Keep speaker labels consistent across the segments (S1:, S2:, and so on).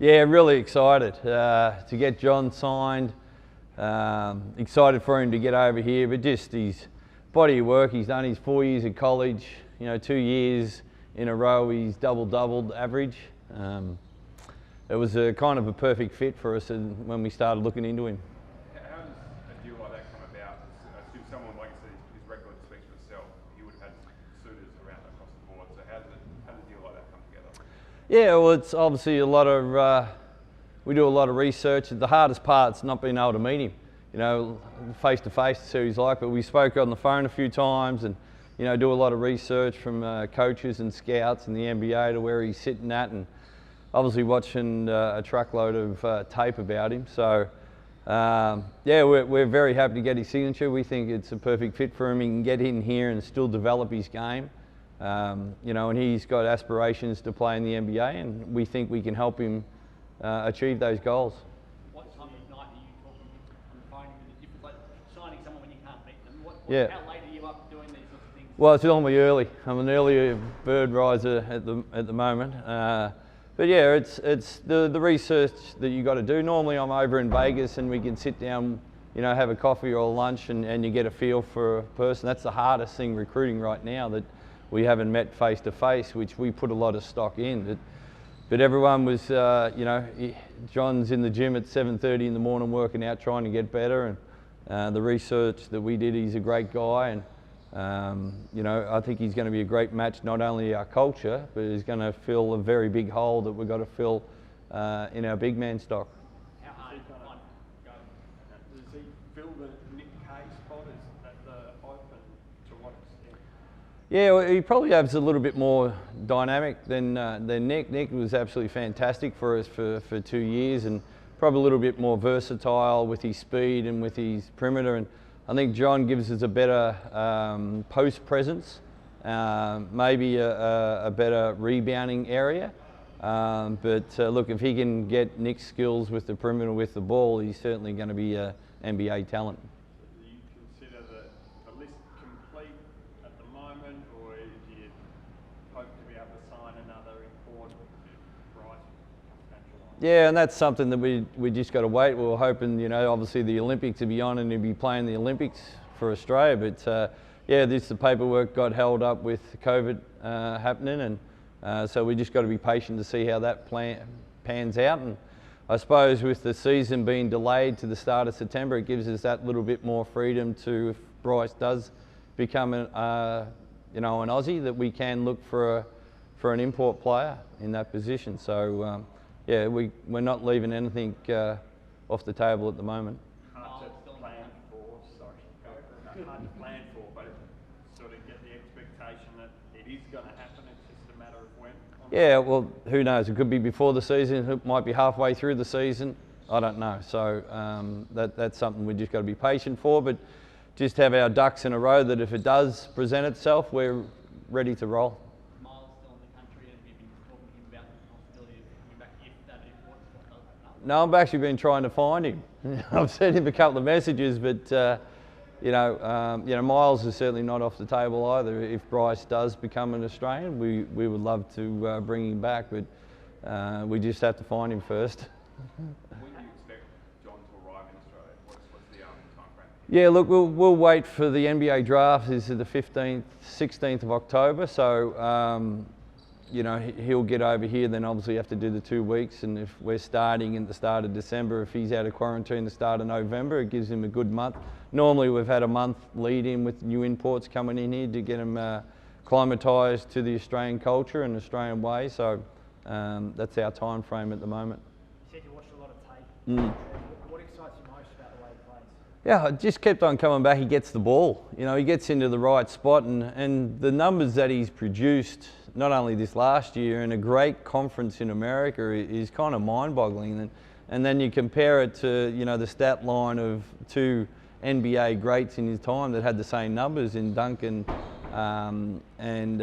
S1: Yeah, really excited to get John signed. Excited for him to get over here, but just his body of work he's done. He's 4 years at college, 2 years in a row he's doubled average. It was a kind of a perfect fit for us when we started looking into him.
S2: How does a deal like that come about? If someone, like you said, his record speaks for itself, he would have had suitors around across the board. So how does a deal like that come together?
S1: Yeah, well, it's obviously a lot of, we do a lot of research. The hardest part's not being able to meet him, face to face to see what he's like, but we spoke on the phone a few times and, do a lot of research from coaches and scouts in the NBA to where he's sitting at, and obviously watching a truckload of tape about him. So, yeah, we're very happy to get his signature. We think it's a perfect fit for him. He can get in here and still develop his game. And he's got aspirations to play in the NBA, and we think we can help him achieve those goals.
S3: What time of night are you talking on the phone? It's like signing someone when you can't meet them.
S1: Yeah.
S3: How late are you up doing these sorts of things?
S1: Well, it's normally early. I'm an early bird riser at the moment. But yeah, it's the research that you got to do. Normally I'm over in Vegas and we can sit down, have a coffee or a lunch and you get a feel for a person. That's the hardest thing recruiting right now, that we haven't met face to face, which we put a lot of stock in. But everyone was, John's in the gym at 7:30 in the morning working out, trying to get better. And the research that we did, he's a great guy. And I think he's going to be a great match, not only our culture, but he's going to fill a very big hole that we've got to fill in our big man stock.
S3: How hard is it to go?
S4: Does he fill the Nick Kay spot at the Hope, and to what extent?
S1: Yeah, well, he probably has a little bit more dynamic than Nick. Nick was absolutely fantastic for us for 2 years, and probably a little bit more versatile with his speed and with his perimeter. And I think John gives us a better post presence, maybe a better rebounding area. But look, if he can get Nick's skills with the perimeter with the ball, he's certainly going to be an NBA talent.
S4: Do you consider the list complete at the moment, or do you hope to be able to sign another important right substantial line?
S1: Yeah, and that's something that we just got to wait. We were hoping, obviously the Olympics to be on and to be playing the Olympics for Australia. But yeah, the paperwork got held up with COVID happening, and so we just got to be patient to see how that pans out. And I suppose with the season being delayed to the start of September, it gives us that little bit more freedom to, if Bryce does become an Aussie, that we can look for an import player in that position. So. Yeah, we're not leaving anything off the table at the moment.
S4: Hard to plan for, but sort of get the expectation that it is going to happen. It's just a matter of when.
S1: Yeah, well, who knows? It could be before the season. It might be halfway through the season. I don't know. So that's something we just got to be patient for, but just have our ducks in a row that if it does present itself, we're ready to roll. No, I've actually been trying to find him. I've sent him a couple of messages, but Miles is certainly not off the table either. If Bryce does become an Australian, we would love to bring him back, but we just have to find him first.
S2: When do you expect John to arrive in Australia? What's the time frame?
S1: Yeah, look, we'll wait for the NBA draft. This is the 15th, 16th of October, so. He'll get over here, then obviously have to do the 2 weeks, and if we're starting at the start of December, if he's out of quarantine the start of November, it gives him a good month. Normally we've had a month lead in with new imports coming in here to get them acclimatised to the Australian culture and Australian way, so that's our time frame at the moment.
S3: You said you watched a lot of tape. What excites you most about the way he plays?
S1: Yeah, I just kept on coming back. He gets the ball. He gets into the right spot, and the numbers that he's produced, not only this last year, in a great conference in America, is kind of mind-boggling. And then you compare it to, the stat line of 2 NBA greats in his time that had the same numbers in Duncan and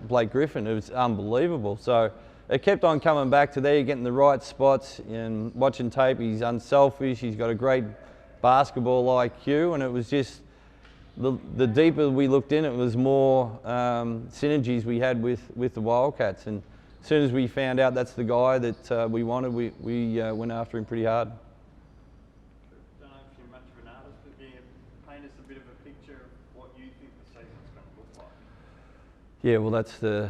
S1: Blake Griffin. It was unbelievable. So it kept on coming back to there, getting the right spots and watching tape. He's unselfish. He's got a great basketball IQ, and it was just the deeper we looked in, it was more synergies we had with the Wildcats, and soon as we found out that's the guy that we wanted, we went after him pretty hard.
S4: Don't know if you're much of an artist, but can you paint us a bit of a picture of what you think the season's going to look like?
S1: Yeah, well, that's the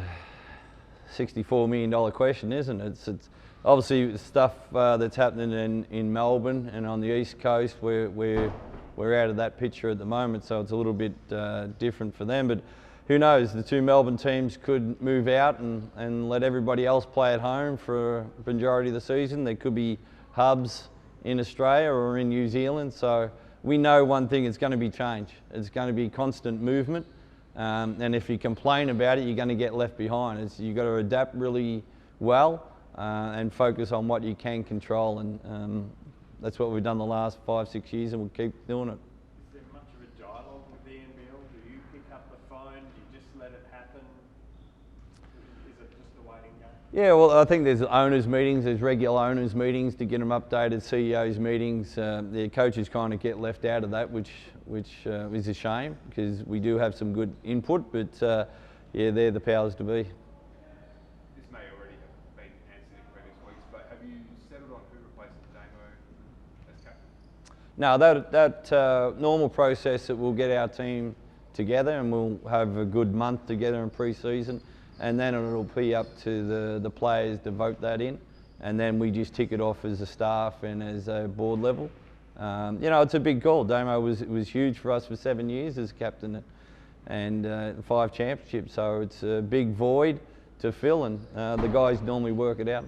S1: $64 million question, isn't it? It's obviously stuff that's happening in Melbourne and on the East Coast. We're out of that picture at the moment, so it's a little bit different for them. But who knows? The two Melbourne teams could move out and let everybody else play at home for a majority of the season. There could be hubs in Australia or in New Zealand. So we know one thing: it's going to be change. It's going to be constant movement. And if you complain about it, you're going to get left behind. You've got to adapt really well and focus on what you can control. And that's what we've done the last 5-6 years, and we'll keep doing it.
S4: Is there much of a dialogue with the NBL? Do you pick up the phone? Do you just let it happen? Is it just a waiting game?
S1: Yeah, well, I think there's owners' meetings, there's regular owners' meetings to get them updated, CEOs' meetings. The coaches kind of get left out of that, which is a shame, because we do have some good input, but yeah, they're the powers to be.
S2: This may already have been answered in previous weeks, but have you settled on who replaces Damo as captain?
S1: No, that normal process that we'll get our team together and we'll have a good month together in pre-season, and then it'll be up to the players to vote that in, and then we just tick it off as a staff and as a board level. You know, it's a big call. Damo was huge for us for 7 years as captain and 5 championships, so it's a big void to fill, and the guys normally work it out.